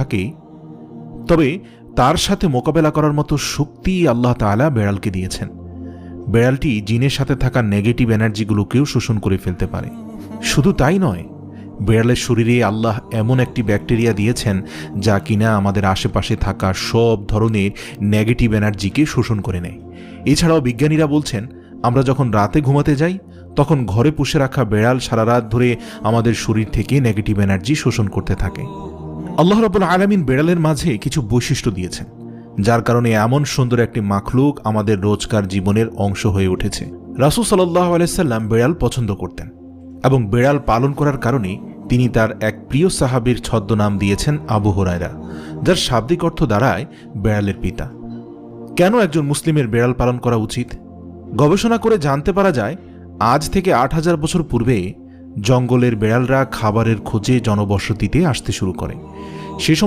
থাকে, তবে তার সাথে মোকাবেলা করার মতো শক্তি আল্লাহ তাআলা বেড়ালকে দিয়েছেন। বেড়ালটি জিনের সাথে থাকা নেগেটিভ এনার্জিগুলোকেও শোষণ করে ফেলতে পারে। শুধু তাই নয়, বেড়ালের শরীরে আল্লাহ এমন একটি ব্যাকটেরিয়া দিয়েছেন যা কিনা আমাদের আশেপাশে থাকা সব ধরনের নেগেটিভ এনার্জিকে শোষণ করে নেয়। এছাড়াও বিজ্ঞানীরা বলছেন, আমরা যখন রাতে ঘুমাতে যাই তখন ঘরে পুষে রাখা বেড়াল সারা রাত ধরে আমাদের শরীর থেকে নেগেটিভ এনার্জি শোষণ করতে থাকে। আল্লাহ রাব্বুল আলামিন বেড়ালের মাঝে কিছু বৈশিষ্ট্য দিয়েছেন, যার কারণে এমন সুন্দর একটি মাখলুক আমাদের রোজকার জীবনের অংশ হয়ে উঠেছে। রাসূল সাল্লাল্লাহু আলাইহি সাল্লাম বেড়াল পছন্দ করতেন এবং বেড়াল পালন করার কারণে তিনি তার এক প্রিয় সাহাবীর ছদ্মনাম দিয়েছেন আবু হুরায়রা, যার শাব্দিক অর্থ দাঁড়ায় বেড়ালের পিতা। কেন একজন মুসলিমের বেড়াল পালন করা উচিত? গবেষণা করে জানতে পারা যায়, আজ থেকে ৮,০০০ বছর পূর্বে জঙ্গলের বেড়ালরা খাবারের খোঁজে জনবসতিতে আসতে শুরু করে। সে